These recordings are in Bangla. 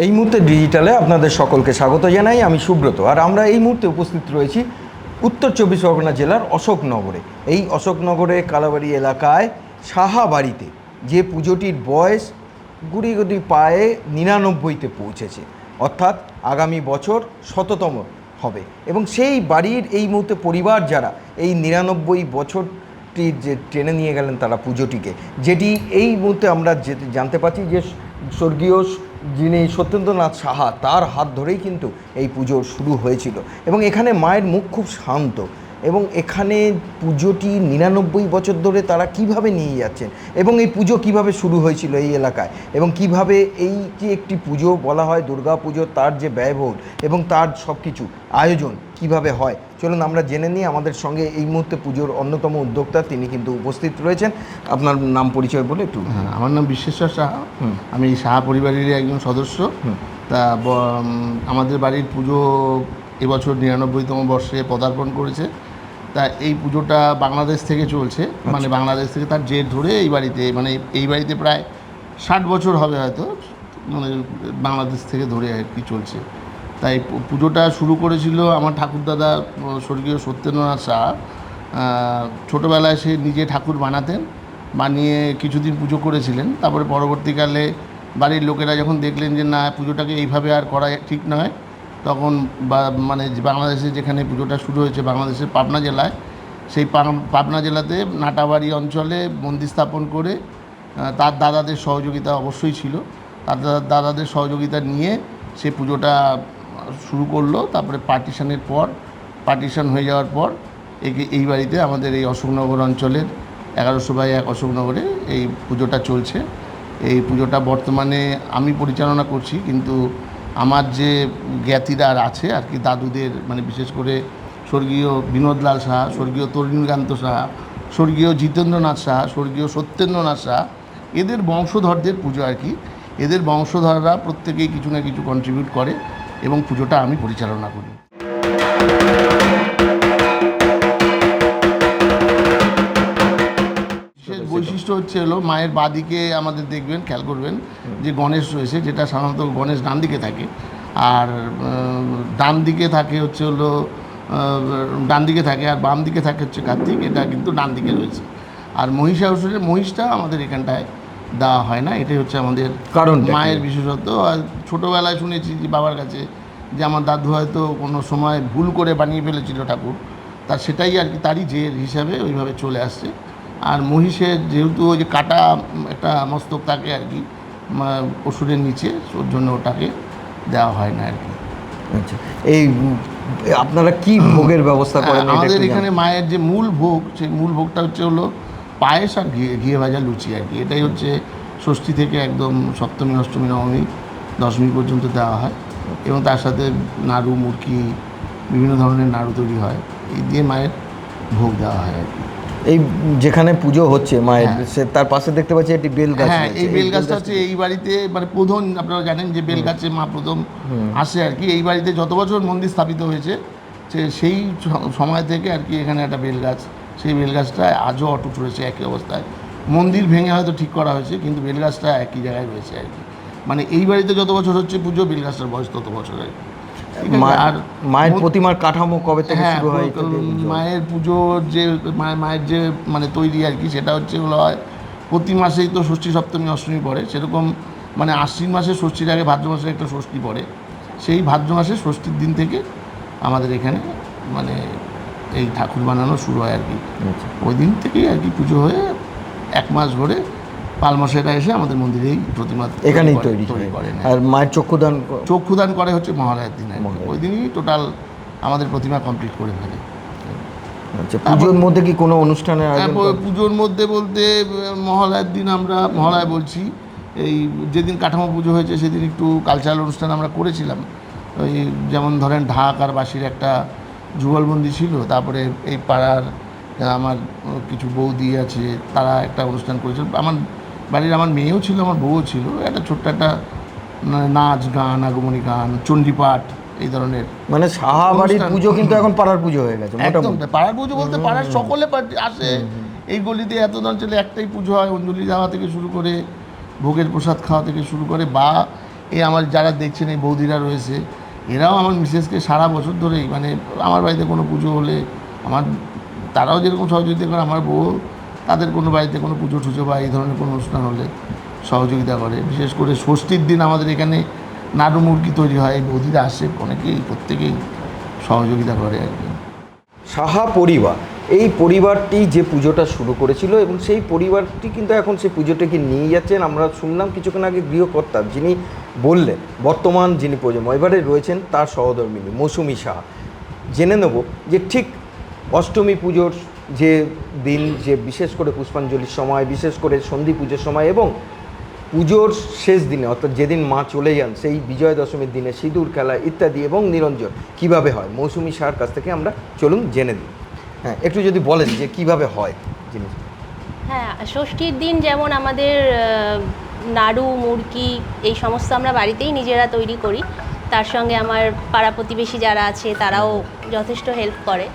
এই মুহূর্তে ডিজিটালে আপনাদের সকলকে স্বাগত জানাই। আমি সুব্রত, আর আমরা এই মুহূর্তে উপস্থিত রয়েছি উত্তর চব্বিশ পরগনা জেলার অশোকনগরে। এই অশোকনগরে কালাবাড়ি এলাকায় সাহা বাড়িতে যে পুজোটির বয়স গুড়ি গুড়ি পায়ে 99তে পৌঁছেছে, অর্থাৎ আগামী বছর 100তম হবে। এবং সেই বাড়ির এই মুহূর্তে পরিবার যারা এই 99 বছরটি যে টেনে নিয়ে গেলেন তারা পুজোটিকে, যেটি এই মুহূর্তে আমরা জানতে পারছি যে স্বর্গীয় যিনি সত্যেন্দ্রনাথ সাহা তার হাত ধরেই কিন্তু এই পুজো শুরু হয়েছিল। এবং এখানে মায়ের মুখ খুব শান্ত, এবং এখানে পুজোটি 99 বছর ধরে তারা কিভাবে নিয়ে যাচ্ছেন, এবং এই পুজো কিভাবে শুরু হয়েছিল এই এলাকায়, এবং কিভাবে এই যে একটি পুজো বলা হয় দুর্গা পুজো, তার যে ব্যয়বহুল এবং তার সব কিছু আয়োজন কিভাবে হয়, চলুন আমরা জেনে নিই। আমাদের সঙ্গে এই মুহূর্তে পুজোর অন্যতম উদ্যোক্তা তিনি কিন্তু উপস্থিত রয়েছেন। আপনার নাম পরিচয় বলে একটু। হ্যাঁ, আমার নাম বিশ্বেশ্বর সাহা। আমি এই সাহা পরিবারেরই একজন সদস্য। তা আমাদের বাড়ির পুজো এবছর 99তম বর্ষে পদার্পণ করেছে। তা এই পুজোটা বাংলাদেশ থেকে চলছে, মানে বাংলাদেশ থেকে তার জের ধরে এই বাড়িতে প্রায় 60 বছর হবে হয়তো, মানে বাংলাদেশ থেকে ধরে আর কি চলছে। তাই পুজোটা শুরু করেছিল আমার ঠাকুরদাদা স্বর্গীয় সত্যেন্দ্রনাথ সাহা। ছোটোবেলায় সে নিজে ঠাকুর বানিয়ে কিছুদিন পুজো করেছিলেন। তারপরে পরবর্তীকালে বাড়ির লোকেরা যখন দেখলেন যে না, পুজোটাকে এইভাবে আর করা ঠিক নয়, তখন বাংলাদেশে যেখানে পুজোটা শুরু হয়েছে বাংলাদেশের পাবনা জেলায়, সেই পাবনা জেলাতে নাটাবাড়ি অঞ্চলে মন্দির স্থাপন করে তার দাদাদের সহযোগিতা অবশ্যই ছিল। তার দাদাদের সহযোগিতা নিয়ে সে পুজোটা শুরু করলো। তারপরে পার্টিশন হয়ে যাওয়ার পর এই বাড়িতে আমাদের এই অশোকনগর অঞ্চলের 1100/1 অশোকনগরে এই পুজোটা চলছে। এই পুজোটা বর্তমানে আমি পরিচালনা করছি, কিন্তু আমার যে জ্ঞাতিরা আছে আর কি, দাদুদের, মানে বিশেষ করে স্বর্গীয় বিনোদলাল সাহা, স্বর্গীয় তরুণীকান্ত সাহা, স্বর্গীয় জিতেন্দ্রনাথ সাহা, স্বর্গীয় সত্যেন্দ্রনাথ সাহা, এদের বংশধরদের পুজো আর কি। এদের বংশধররা প্রত্যেকেই কিছু না কিছু কন্ট্রিবিউট করে এবং পুজোটা আমি পরিচালনা করি। বৈশিষ্ট্য হচ্ছে মায়ের বাঁদিকে আমাদের দেখবেন, খেয়াল করবেন যে গণেশ রয়েছে, যেটা সাধারণত গণেশ ডান দিকে থাকে, আর ডান দিকে থাকে আর বাম দিকে থাকে হচ্ছে কার্তিক, এটা কিন্তু ডান দিকে রয়েছে। আর মহিষাসুরের মহিষটা আমাদের এখানটায় দেওয়া হয় না, এটাই হচ্ছে আমাদের কারণ মায়ের বিশেষত্ব। আর ছোটোবেলায় শুনেছি যে বাবার কাছে যে আমার দাদু হয়তো কোনো সময় ভুল করে বানিয়ে ফেলেছিল ঠাকুর, সেটাই আর কি তারই জের হিসাবে ওইভাবে চলে আসছে। আর মহিষের যেহেতু ওই যে কাটা একটা মস্তক থাকে আর কি অসুরের নিচে, ওর জন্য ওটাকে দেওয়া হয় না আর কি। আচ্ছা, এই আপনারা কি ভোগের ব্যবস্থা করেন? আমাদের এখানে মায়ের যে মূল ভোগ, সেই মূল ভোগটা হচ্ছে পায়েস আর ঘিয়ে ভাজা লুচি আর কি। এটাই হচ্ছে ষষ্ঠী থেকে একদম সপ্তমী, অষ্টমী, নবমী, দশমী পর্যন্ত দেওয়া হয়। এবং তার সাথে নাড়ু, মুরকি, বিভিন্ন ধরনের নাড়ু তৈরি হয়, এই দিয়ে মায়ের ভোগ দেওয়া হয় আর কি। এই যেখানে পুজো হচ্ছে মায়ের, তার পাশে দেখতে পাচ্ছি একটি বেল গাছ। হ্যাঁ, এই বেল গাছটা হচ্ছে এই বাড়িতে, মানে প্রধান, আপনারা জানেন যে বেল গাছে মা প্রথম আসে আর কি। এই বাড়িতে যত বছর মন্দির স্থাপিত হয়েছে সেই সময় থেকে আর কি এখানে একটা বেল গাছ, সেই বেল গাছটা আজও অটুট রয়েছে একই অবস্থায়। মন্দির ভেঙে হয়তো ঠিক করা হয়েছে, কিন্তু বেল গাছটা একই জায়গায় রয়েছে আর কি। মানে এই বাড়িতে যত বছর হচ্ছে পুজো, বেল গাছটার বয়স তত বছর আর কি। আর মায়ের প্রতিমার কাঠামো কবে থেকে শুরু হয়? মায়ের পুজোর যে মায়ের যে মানে তৈরি আর কি, সেটা হচ্ছে হয় প্রতি মাসেই তো ষষ্ঠী, সপ্তমী, অষ্টমী পড়ে, সেরকম মানে আশ্বিন মাসে ষষ্ঠীর আগে ভাদ্র মাসে একটা ষষ্ঠী পড়ে। সেই ভাদ্র মাসে ষষ্ঠীর দিন থেকে আমাদের এখানে মানে এই ঠাকুর বানানো শুরু হয় আর কি। ওই দিন থেকেই আর কি পুজো হয়ে 1 মাস ধরে পালমশাইরা এসে আমাদের মন্দিরেই প্রতিমা এখানেই তৈরি করেন। আর মায়ের চক্ষুদান করে হচ্ছে মহালয়ার দিন। ওই দিনই টোটাল আমাদের প্রতিমা কমপ্লিট করে ফেলে। আচ্ছা, পুজোর মধ্যে কি কোনো অনুষ্ঠানের আয়োজন? পুজোর মধ্যে বলতে মহালয়ার দিন আমরা মহালয়া বলছি, এই যেদিন কাঠামো পুজো হয়েছে সেদিন একটু কালচারাল অনুষ্ঠান আমরা করেছিলাম। ওই যেমন ধরেন ঢাক আর বাঁশির একটা যুগলবন্দি ছিল, তারপরে এই পাড়ার আমার কিছু বৌদি আছে, তারা একটা অনুষ্ঠান করেছিল। আমার বাড়ির আমার মেয়েও ছিল, আমার বউও ছিল। একটা ছোট্ট একটা নাচ গান, আগমনী গান, চণ্ডীপাঠ, এই ধরনের। মানে সাহাবাড়ির অনুষ্ঠান। পুজো কিন্তু এখন পাড়ার পুজো হয়ে গেছে একদম মোটামুটি। পাড়ার পুজো বলতে পাড়ার সকলে আসে। এই গলিতে এত অঞ্চলে একটাই পুজো হয়, অঞ্জলি দেওয়া থেকে শুরু করে ভোগের প্রসাদ খাওয়া থেকে শুরু করে, বা এই আমার যারা দেখছেন এই বৌদিরা রয়েছে, এরাও আমার মিসেসকে সারা বছর ধরেই, মানে আমার বাড়িতে কোনো পুজো হলে তারাও যেরকম সহযোগিতা করে, আমার বউ তাদের কোনো বাড়িতে কোনো পুজো টুজো বা এই ধরনের কোনো অনুষ্ঠান হলে সহযোগিতা করে। বিশেষ করে ষষ্ঠীর দিন আমাদের এখানে নাড়ু মুরগি তৈরি হয়, এই বৌদিরা আসে, অনেকেই প্রত্যেকেই সহযোগিতা করে আর কি। সাহা পরিবার, এই পরিবারটি যে পুজোটা শুরু করেছিল এবং সেই পরিবারটি কিন্তু এখন সেই পুজোটাকে নিয়ে যাচ্ছেন। আমরা শুনলাম কিছুক্ষণ আগে গৃহকর্তা যিনি বললেন, বর্তমান যিনি প্রজন্ম এবারে রয়েছেন তার সহধর্মিনী মৌসুমী সাহা। জেনে নেব যে ঠিক অষ্টমী পুজোর যে দিন, যে বিশেষ করে পুষ্পাঞ্জলির সময়, বিশেষ করে সন্ধি পুজোর সময় এবং পুজোর শেষ দিনে অর্থাৎ যেদিন মা চলে যান সেই বিজয়া দশমীর দিনে সিঁদুর খেলা ইত্যাদি এবং নিরঞ্জন কিভাবে হয়, মৌসুমী সাহার কাছ থেকে আমরা চলুন জেনে দিই। হ্যাঁ, একটু যদি বলেন যে কিভাবে হয় জিনিস। হ্যাঁ, ষষ্ঠীর দিন যেমন আমাদের নাড়ু মুরগি এই সমস্ত আমরা বাড়িতেই নিজেরা তৈরি করি, তার সঙ্গে আমার পাড়া প্রতিবেশী যারা আছে তারাও যথেষ্ট হেল্প করে।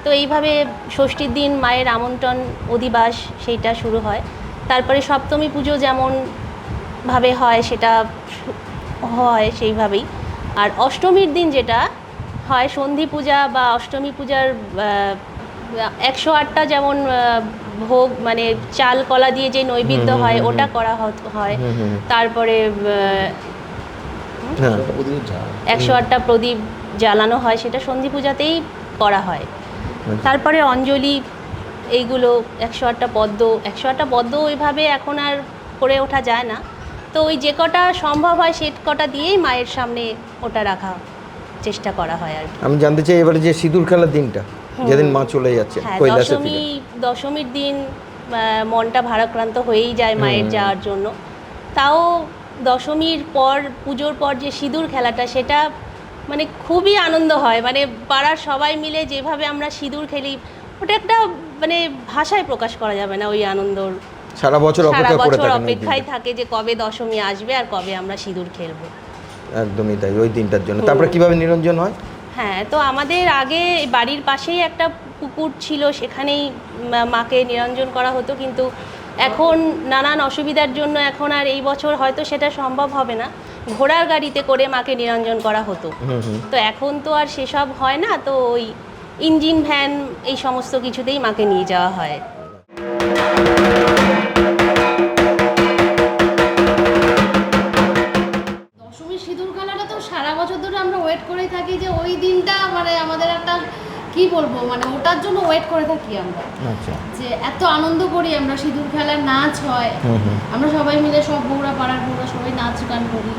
তো এইভাবে ষষ্ঠীর দিন মায়ের আমন্ত্রণ অধিবাস সেইটা শুরু হয়। তারপরে সপ্তমী পুজো যেমন ভাবে হয় সেটা হয় সেইভাবেই। আর অষ্টমীর দিন যেটা হয় সন্ধি পূজা বা অষ্টমী পূজার 108টা যেমন ভোগ, মানে চাল কলা দিয়ে যে নৈবেদ্য হয় ওটা করা হয়। তারপরে 108টা প্রদীপ জ্বালানো হয়, সেটা সন্ধি পূজাতেই করা হয়। তারপরে অঞ্জলি, এইগুলো 108টা পদ্ম ওইভাবে এখন আর করে ওঠা যায় না, তো ওই যে কটা সম্ভব হয় সে কটা দিয়েই মায়ের সামনে ওটা রাখা চেষ্টা করা হয় আর কি। আমি জানতে চাই এবারে যে সিঁদুর খেলার দিনটা যেদিন মা চলে যাচ্ছে, হ্যাঁ, কৈলাসে ফিরে। দশমীর দিন মনটা ভারাক্রান্ত হয়েই যায় মায়ের যাওয়ার জন্য। তাও দশমীর পর, পুজোর পর যে সিঁদুর খেলাটা, সেটা মানে খুবই আনন্দ হয়। মানে পাড়ার সবাই মিলে যেভাবে আমরা সিঁদুর খেলি, ওটা একটা মানে ভাষায় প্রকাশ করা যাবে না ওই আনন্দর। সারা বছর অপেক্ষায় থাকে যে কবে দশমী আসবে আর কবে আমরা সিঁদুর খেলবো। একদমই তাই, ওই দিনটার জন্য। তারপরে কিভাবে নিরঞ্জন হয়? হ্যাঁ, তো আমাদের আগে বাড়ির পাশেই একটা পুকুর ছিল, সেখানেই মাকে নিরঞ্জন করা হতো, কিন্তু এখন নানান অসুবিধার জন্য এখন আর এই বছর হয়তো সেটা সম্ভব হবে না। ঘোড়ার গাড়িতে করে মাকে নিরঞ্জন করা হতো, তো এখন তো আর সেসব হয় না, তো ওই ইঞ্জিন ভ্যান এই সমস্ত কিছুতেই মাকে নিয়ে যাওয়া হয়। দশমী সিঁদুর খেলাটা তো সারা বছর ধরে আমরা ওয়েট করেই থাকি, যে ওই দিনটা মানে আমাদের একটা কি বলবো, মানে ওটার জন্য ওয়েট করে থাকি আমরা। আচ্ছা, যে এত আনন্দ করি আমরা, সিঁদুর খেলার নাচ হয়, আমরা সবাই মিলে, সব বউরা, পাড়ার বউরা সবাই নাচ গান করি,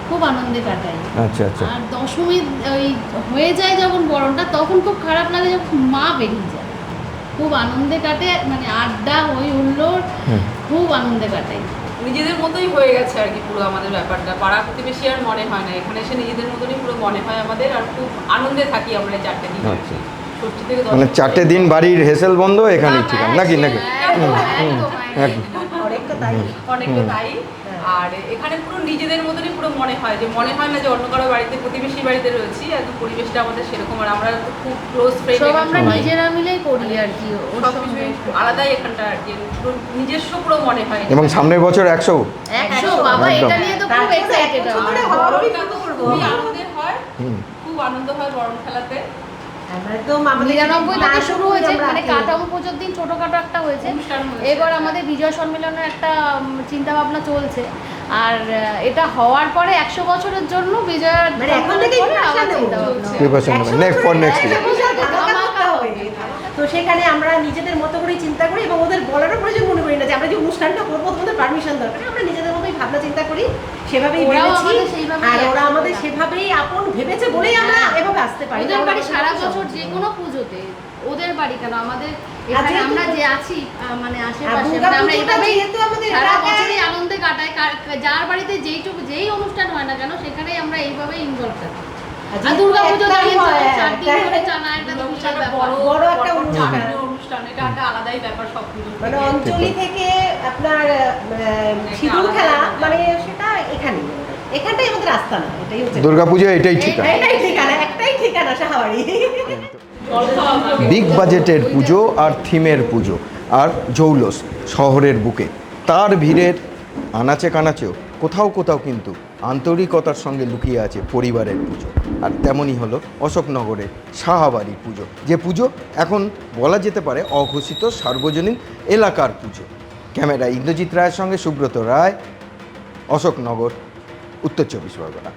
খুব আনন্দে কাটাই। আচ্ছা আচ্ছা। আর দশমী ওই হয়ে যায় যখন বরণটা, তখন খুব খারাপ লাগে যখন মা বেরিয়ে যায়। খুব আনন্দে কাটে, মানে আড্ডা হই হুল্লোড়, খুব আনন্দে কাটাই। নিজেদের মতোই হয়ে গেছে আর কি পুরো আমাদের ব্যাপারটা। পাড়া প্রতিবেশী আর মনে হয় না, এখানে এসে নিজেদের মতনই পুরো মনে হয় আমাদের, আর খুব আনন্দে থাকি আমরা 4টে দিন। আচ্ছা, মানে 4টে দিন বাড়ির হেসেল বন্ধ, এখানেই ঠিক আছে নাকি? অনেকটা তাই। আর এখানে পুরো নিজেদের মতনই পুরো মনে হয়, যে মনে হয় না যে অন্য কারো বাড়িতে, প্রতিবেশী বাড়িতে রয়েছি। একদম পরিবেশটা আমাদের সেরকম, আর আমরা তো খুব ক্লোজ ফ্রেন্ড, সব আমরা নিজেরা মিলেই করি আর কি। সবকিছু আলাদাই এখানটা আর কি, পুরো নিজস্ব পুরো মনে হয়। এবং সামনের বছর 100 বাবা, এটা নিয়ে তো খুব এক্সাইটেড। খুবই আনন্দের হয়, খুব আনন্দ হয় বরণ খেলাতে। 99 থেকে শুরু হয়েছে, মানে কাঠামো পুজোর দিন ছোটখাটো একটা হয়েছে। এবার আমাদের বিজয় সম্মেলনের একটা চিন্তা ভাবনা চলছে, আর এটা হওয়ার পরে 100 বছরের জন্য বিজয়ের এখন থেকেই তো সেখানে আমরা নিজেদের মতো করেই চিন্তা করি, এবং ওদের বলারও প্রয়োজন মনে করি না যে আমরা যে অনুষ্ঠানটা করবো তোমাদের পারমিশন দরকার। আমরা নিজেদের মতোই ভাবনা চিন্তা করি, সেভাবেই ভেবেছি, আর ওরা আমাদের সেভাবেই আপন ভেবেছে বলেই আমরা এভাবে আসতে পারি। ওদের বাড়ি সারা বছর যে কোনো পুজোতে, ওদের বাড়ি কেন, আমাদের এখানে আমরা যে আছি মানে আশেপাশে, আমরা এইভাবেই সারা বছরই আনন্দে কাটাই। যার বাড়িতে যেই অনুষ্ঠান হয় না কেন, সেখানেই আমরা এইভাবেই ইনভলভ থাকি। আর দুর্গাপুজো দাঁড়িয়ে চার দিন তাই ধরে টানা একটা বিশাল ব্যাপার। বড় একটা অনুষ্ঠান। অনুষ্ঠান, এটা একটা আলাদাই ব্যাপার সব পুজো মানে অঞ্চলি থেকে আপনার সিঁদুর খেলা মানে সেটা এখানটাই আমাদের রাস্তা না, এটাই হচ্ছে দুর্গাপুজো এটাই ঠিকানা। এটাই ঠিকানা, একটাই ঠিকানা সাহাবাড়ি। বিগ বাজেটের পুজো আর থিমের পুজো আর জৌলস শহরের বুকে, তার ভিড়ের আনাচে কানাচেও কোথাও কোথাও কিন্তু আন্তরিকতার সঙ্গে লুকিয়ে আছে পরিবারের পুজো। আর তেমনই হলো অশোকনগরের সাহাবাড়ির পুজো, যে পুজো এখন বলা যেতে পারে অঘোষিত সার্বজনীন এলাকার পুজো। ক্যামেরা ইন্দ্রজিৎ রায়ের সঙ্গে সুব্রত রায়, অশোকনগর, উত্তর 24 পরগনা।